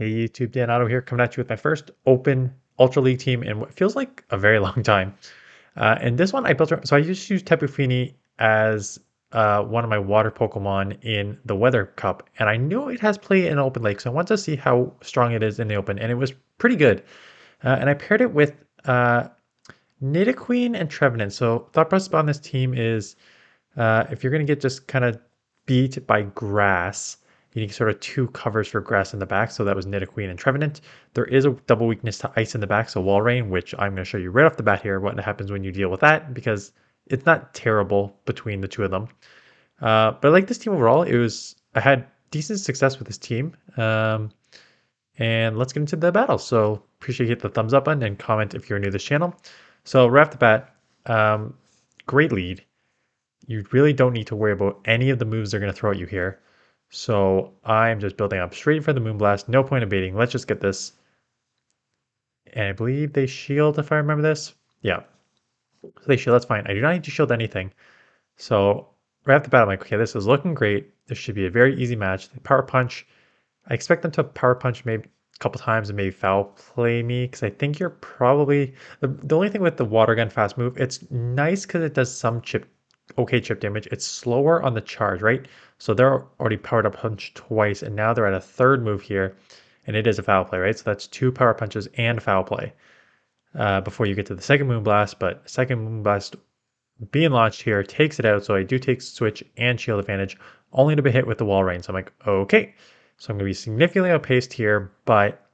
Hey YouTube, Dan Otto here, coming at you with my first open Ultra League team in what feels like a very long time. And this one I built, so I just used Tapu Fini as one of my water Pokemon in the Weather Cup, and I knew it has play in open lake, so I wanted to see how strong it is in the open, and it was pretty good. And I paired it with Nidoqueen and Trevenant. So thought process on this team is if you're going to get just kind of beat by grass, you need sort of two covers for grass in the back. So that was Nidoqueen and Trevenant. There is a double weakness to ice in the back, so Wall Rain, which I'm going to show you right off the bat here what happens when you deal with that, because it's not terrible between the two of them. But I like this team overall. I had decent success with this team. And let's get into the battle. So appreciate you hit the thumbs up button and comment if you're new to this channel. So right off the bat, great lead. You really don't need to worry about any of the moves they're going to throw at you here. So I'm just building up straight for the Moonblast. No point of baiting. Let's just get this. And I believe they shield, if I remember this. Yeah. So they shield. That's fine. I do not need to shield anything. So right off the bat, I'm like, okay, this is looking great. This should be a very easy match. They Power Punch. I expect them to Power Punch maybe a couple times and maybe foul play me, because I think you're probably the only thing with the water gun fast move. It's nice because it does some chip damage. It's slower on the charge, right? So they're already powered up punch twice, and now they're at a third move here, and it is a foul play, right? So that's two power punches and foul play before you get to the second Moonblast. But second Moonblast being launched here takes it out, so I do take switch and shield advantage, only to be hit with the wall rain. So I'm like, okay. So I'm going to be significantly outpaced here, but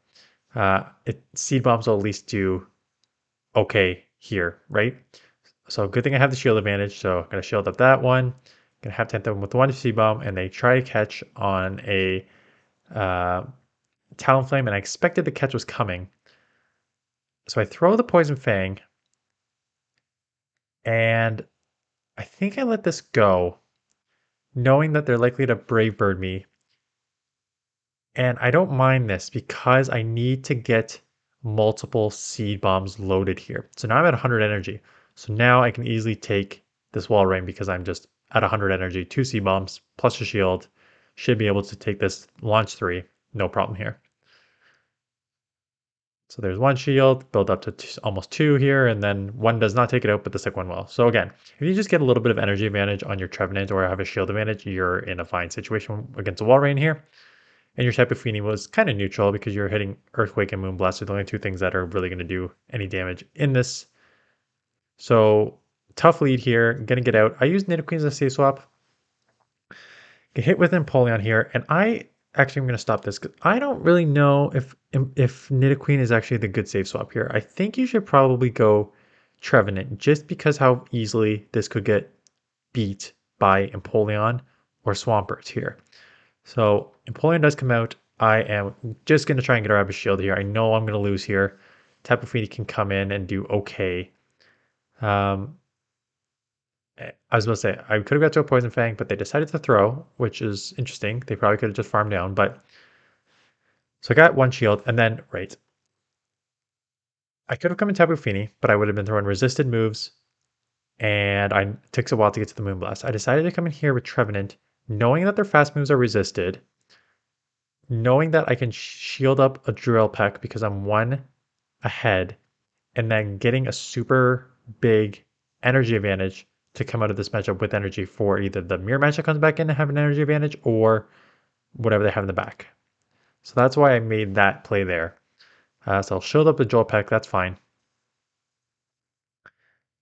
Seed Bombs will at least do okay here, right? So good thing I have the shield advantage. So I'm going to shield up that one. Going to have 10 them with one Seed Bomb, and they try to catch on a Talonflame, and I expected the catch was coming. So I throw the Poison Fang, and I think I let this go, knowing that they're likely to Brave Bird me. And I don't mind this because I need to get multiple seed bombs loaded here. So now I'm at 100 energy. So now I can easily take this wall rain because I'm just at 100 energy. Two seed bombs plus a shield. Should be able to take this launch 3. No problem here. So there's one shield, build up to almost 2 here, and then one does not take it out, but the second one will. So again, if you just get a little bit of energy advantage on your Trevenant or have a shield advantage, you're in a fine situation against a wall rain here. And your Tapu Fini was kind of neutral because you're hitting Earthquake and Moonblast are the only two things that are really going to do any damage in this. So tough lead here. Going to get out. I use Nidoqueen as a safe swap. Get hit with Empoleon here, and I actually am going to stop this because I don't really know if Nidoqueen is actually the good safe swap here. I think you should probably go Trevenant just because how easily this could get beat by Empoleon or Swampert here. So Empoleon does come out. I am just going to try and get a Rabbit Shield here. I know I'm going to lose here. Tapu Fini can come in and do okay. I was going to say, I could have got to a Poison Fang, but they decided to throw, which is interesting. They probably could have just farmed down, but... So I got one shield, and then, right. I could have come in Tapu Fini, but I would have been throwing resisted moves, and it takes a while to get to the Moonblast. I decided to come in here with Trevenant, knowing that their fast moves are resisted, knowing that I can shield up a Drill Peck because I'm one ahead, and then getting a super big energy advantage to come out of this matchup with energy for either the mirror match that comes back in and have an energy advantage or whatever they have in the back. So that's why I made that play there. So I'll shield up the Drill Peck, that's fine.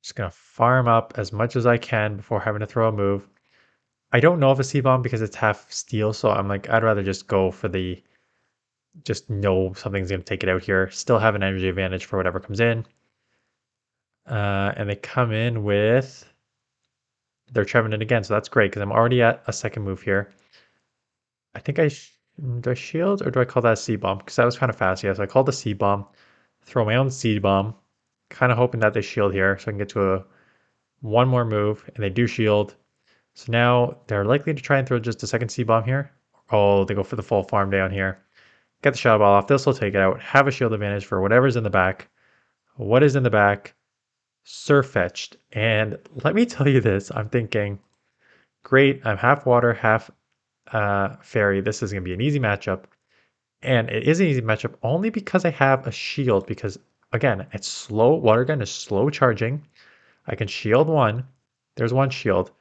Just gonna farm up as much as I can before having to throw a move. I don't know if a C-Bomb because it's half steel, so I'm like, I'd rather just go for the just know something's going to take it out here. Still have an energy advantage for whatever comes in. And they come in with their Trevenant again, so that's great because I'm already at a second move here. I think do I shield or do I call that a Seed Bomb? Because that was kind of fast. Yeah, so I called the Seed Bomb. Throw my own Seed Bomb. Kind of hoping that they shield here so I can get to one more move, and they do shield. So now they're likely to try and throw just a second Seed Bomb here. Oh, they go for the full farm down here. Get the Shadow Ball off. This will take it out. Have a shield advantage for whatever's in the back. What is in the back? Surfetched. And let me tell you this. I'm thinking, great. I'm half water, half fairy. This is going to be an easy matchup. And it is an easy matchup only because I have a shield. Because again, it's slow. Water gun is slow charging. I can shield one. There's one shield,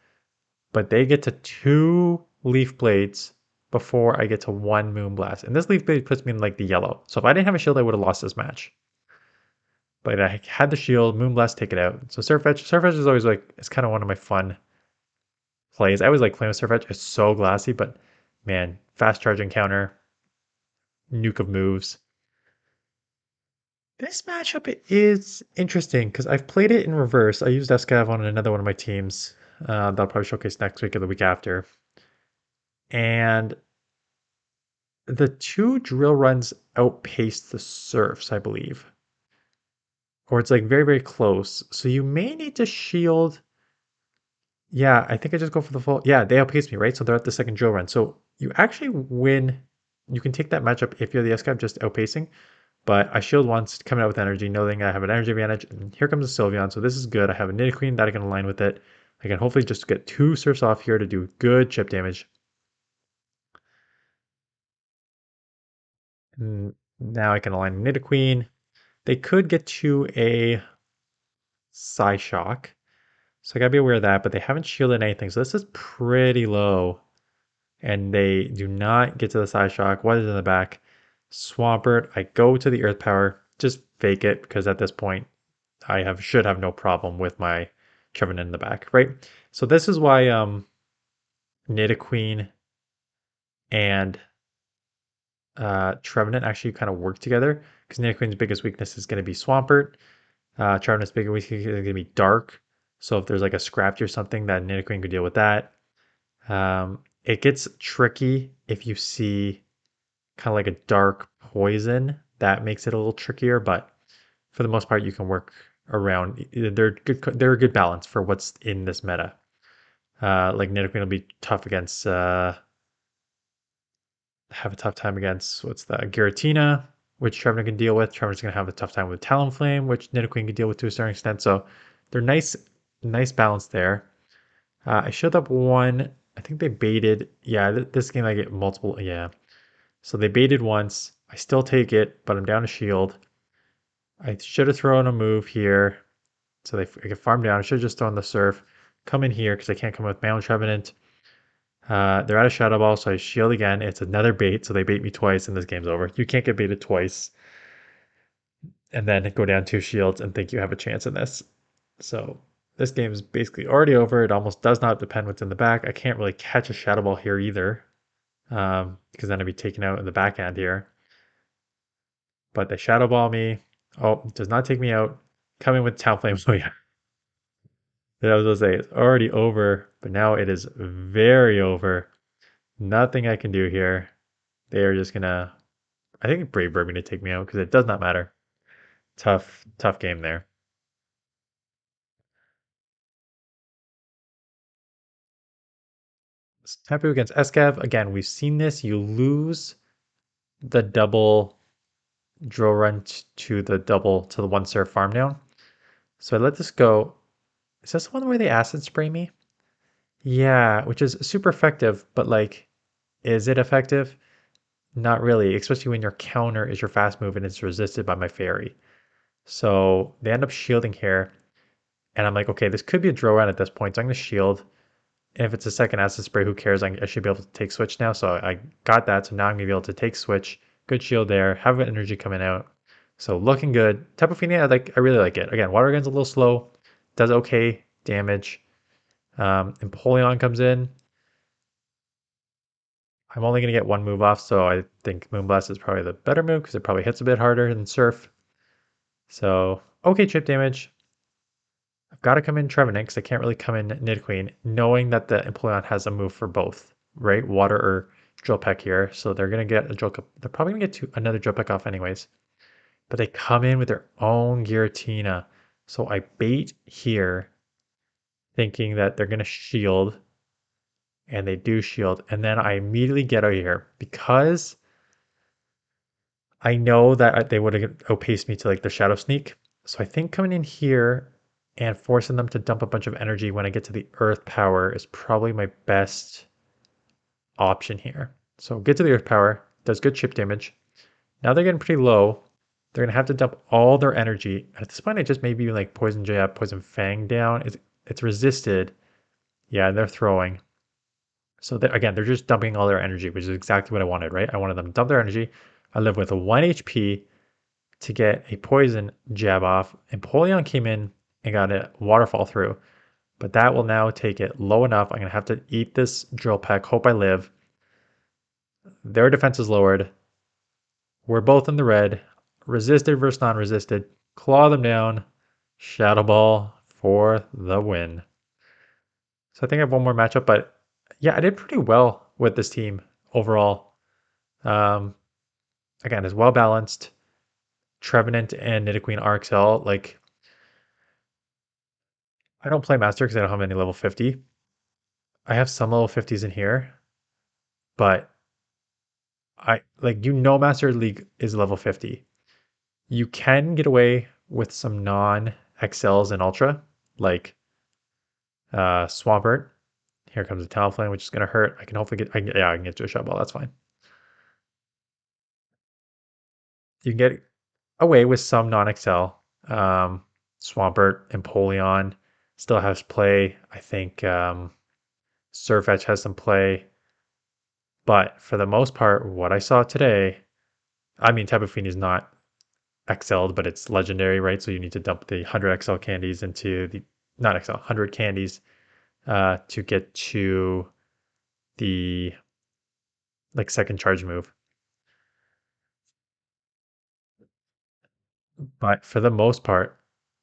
but they get to two leaf blades before I get to one moonblast. And this leaf blade puts me in like the yellow. So if I didn't have a shield, I would have lost this match. But I had the shield, moonblast, take it out. So surf edge is always like, it's kind of one of my fun plays. I always like playing with surf edge. It's so glassy, but man, fast charging counter, nuke of moves. This matchup is interesting because I've played it in reverse. I used Escav on another one of my teams. That'll probably showcase next week or the week after. And the two drill runs outpaced the surfs, I believe. Or it's like very, very close. So you may need to shield. Yeah, I think I just go for the full. Yeah, they outpaced me, right? So they're at the second drill run. So you actually win. You can take that matchup if you're the Escav just outpacing. But I shield once, coming out with energy, knowing I have an energy advantage. And here comes a Sylveon, so this is good. I have a Nidoqueen that I can align with it. I can hopefully just get two surfs off here to do good chip damage. And now I can align Nidoqueen. They could get to a Psyshock, so I gotta be aware of that, but they haven't shielded anything, so this is pretty low. And they do not get to the Psyshock. What is in the back? Swampert. I go to the Earth Power. Just fake it, because at this point, should have no problem with my Trevenant in the back, right? So this is why Nidoqueen and Trevenant actually kind of work together, because Nidoqueen's biggest weakness is going to be Swampert. Trevenant's biggest weakness is going to be Dark. So if there's like a Scrafty or something, that Nidoqueen could deal with that. It gets tricky if you see kind of like a dark poison. That makes it a little trickier, but for the most part, you can work around. They're good. They're a good balance for what's in this meta. Like Nidoqueen will be tough against. Have a tough time against what's the Giratina, which Trevenant can deal with. Trevenant's gonna have a tough time with Talonflame, which Nidoqueen can deal with to a certain extent. So they're nice balance there. I showed up one. I think they baited. Yeah, this game I get multiple. Yeah, so they baited once. I still take it, but I'm down a shield. I should have thrown a move here. So I can farm down. I should have just thrown the surf. Come in here because I can't come with my own Trevenant. They're out of Shadow Ball, so I shield again. It's another bait, so they bait me twice and this game's over. You can't get baited twice and then go down two shields and think you have a chance in this. So this game is basically already over. It almost does not depend what's in the back. I can't really catch a Shadow Ball here either, because then I'd be taken out in the back end here. But they Shadow Ball me. Oh, does not take me out. Coming with Talonflame. Oh yeah. I was gonna say it's already over, but now it is very over. Nothing I can do here. They are just gonna. I think Brave Bird gonna take me out because it does not matter. Tough game there. Tapu against Escav. Again, we've seen this. You lose the double drill run to the one surf farm down. So I let this go. Is this the one where they acid spray me? Yeah, which is super effective, but like, is it effective? Not really, especially when your counter is your fast move and it's resisted by my fairy. So they end up shielding here. And I'm like, okay, this could be a drill run at this point. So I'm going to shield. And if it's a second acid spray, who cares? I should be able to take switch now. So I got that. So now I'm going to be able to take switch. Good shield there. Have energy coming out. So looking good. Tapu Fini, I really like it. Again, Water Gun's a little slow. Does okay damage. Empoleon comes in. I'm only going to get one move off. So I think Moonblast is probably the better move because it probably hits a bit harder than Surf. So okay chip damage. I've got to come in Trevenant because I can't really come in Nidoqueen, knowing that the Empoleon has a move for both, right? Water or Drill Peck here. So they're going to get a Drill Peck. They're probably going to get another Drill Peck off anyways. But they come in with their own Giratina. So I bait here, thinking that they're going to shield. And they do shield. And then I immediately get out here because I know that they would have outpaced me to like the Shadow Sneak. So I think coming in here and forcing them to dump a bunch of energy when I get to the Earth Power is probably my best option here. So get to the Earth Power, does good chip damage. Now they're getting pretty low. They're gonna have to dump all their energy. At this point, I just maybe like Poison Jab, Poison Fang down. It's resisted. Yeah, they're throwing. So again, they're just dumping all their energy, which is exactly what I wanted, right? I wanted them to dump their energy. I live with a 1 HP to get a poison jab off. Empoleon came in and got a waterfall through, but that will now take it low enough. I'm gonna have to eat this drill peck. Hope I live. Their defense is lowered. We're both in the red. Resisted versus non-resisted. Claw them down. Shadow Ball for the win. So I think I have one more matchup, but yeah, I did pretty well with this team overall. Um, Again, it's well balanced. Trevenant and Nidoqueen RXL. Like, I don't play Master because I don't have any level 50. I have some level 50s in here, but Master League is level 50. You can get away with some non-XLs in Ultra, like Swampert. Here comes a Talonflame, which is going to hurt. I can hopefully I can get to a Shot Ball. That's fine. You can get away with some non-XL. Swampert, Empoleon still has play. I think Surfetch has some play. But for the most part, what I saw today, I mean, Tapu Fini is not XL'd, but it's legendary, right? So you need to dump the 100 XL candies into the, not XL, 100 candies to get to the like second charge move. But for the most part,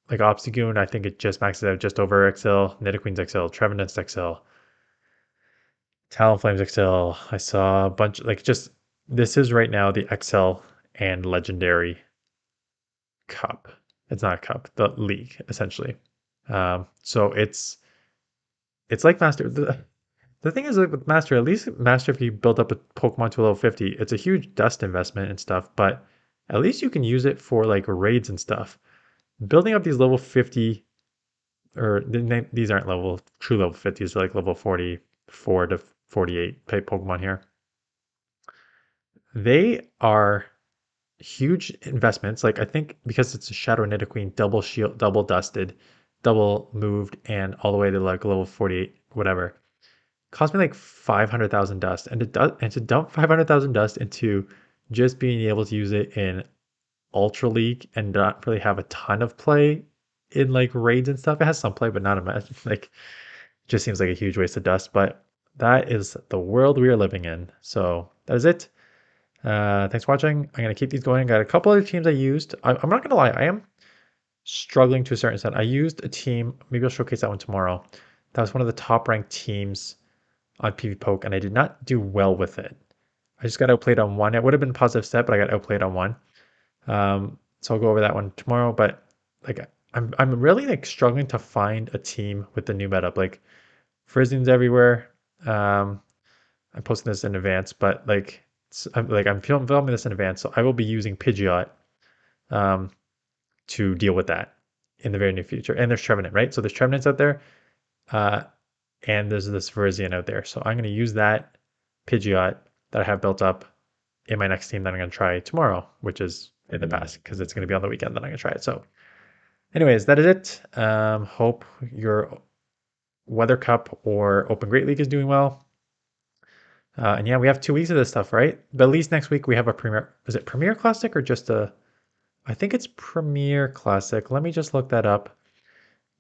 like Obstagoon, I think it just maxes out just over XL, Nidoqueen's XL, Trevenant's XL, Talonflame's XL. I saw a bunch, like just, this is right now the XL and Legendary Cup. It's not a cup, the league, essentially. So it's like Master. The thing is, like with Master, at least Master, if you build up a Pokemon to level 50, it's a huge dust investment and stuff, but at least you can use it for like raids and stuff. Building up these level 50, or these aren't true level 50s, they're like level 44 to 48 type Pokemon here. They are huge investments. Like I think because it's a Shadow Nidoqueen, double shield, double dusted, double moved, and all the way to like level 48, whatever. Cost me like 500,000 dust, and to dump 500,000 dust into just being able to use it in Ultra League and not really have a ton of play in like raids and stuff. It has some play, but not a much. Like, just seems like a huge waste of dust. But that is the world we are living in. So that is it. Thanks for watching. I'm gonna keep these going. Got a couple other teams I used. I'm not gonna lie, I am struggling to a certain extent. I used a team. Maybe I'll showcase that one tomorrow. That was one of the top ranked teams on PvPoke, and I did not do well with it. I just got outplayed on one. It would have been a positive step, but I got outplayed on one. So I'll go over that one tomorrow. But like I'm really like struggling to find a team with the new meta. Like Frizzing's everywhere. I'm posting this in advance, but I'm filming this in advance, so I will be using Pidgeot to deal with that in the very near future. And there's Trevenant, right? So there's Trevenants out there. And there's this Virizion out there. So I'm going to use that Pidgeot that I have built up in my next team that I'm going to try tomorrow, which is in the past because it's going to be on the weekend that I'm going to try it. So anyways, that is it. Hope your Weather Cup or Open Great League is doing well. And yeah, we have 2 weeks of this stuff, right? But at least next week we have a Premier. Is it Premier Classic or just a... I think it's Premier Classic. Let me just look that up.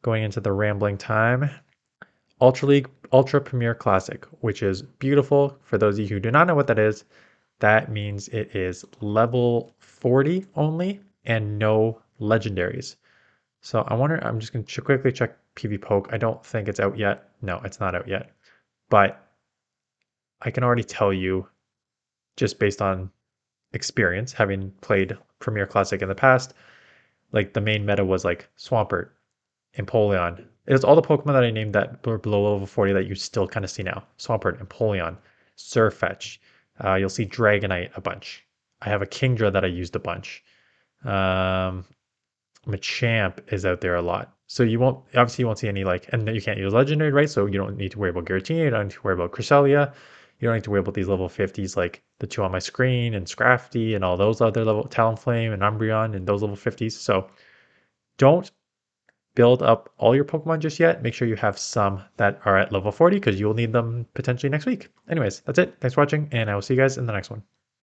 Going into the rambling time. Ultra League Ultra Premier Classic, which is beautiful. For those of you who do not know what that is, that means it is level 40 only and no legendaries. So I wonder, I'm just going to quickly check PvPoke. I don't think it's out yet. No, it's not out yet. But I can already tell you, just based on experience, having played Premier Classic in the past, like the main meta was like Swampert, Empoleon. It's all the Pokemon that I named that were below level 40 that you still kind of see now. Swampert, Empoleon, Surfetch. You'll see Dragonite a bunch. I have a Kingdra that I used a bunch. Machamp is out there a lot. So you won't see any like, and you can't use Legendary, right? So you don't need to worry about Giratina, you don't need to worry about Cresselia. You don't need to worry about these level 50s like the two on my screen and Scrafty and all those other level Talonflame and Umbreon and those level 50s. So don't build up all your Pokemon just yet. Make sure you have some that are at level 40 because you will need them potentially next week. Anyways, that's it. Thanks for watching, and I will see you guys in the next one.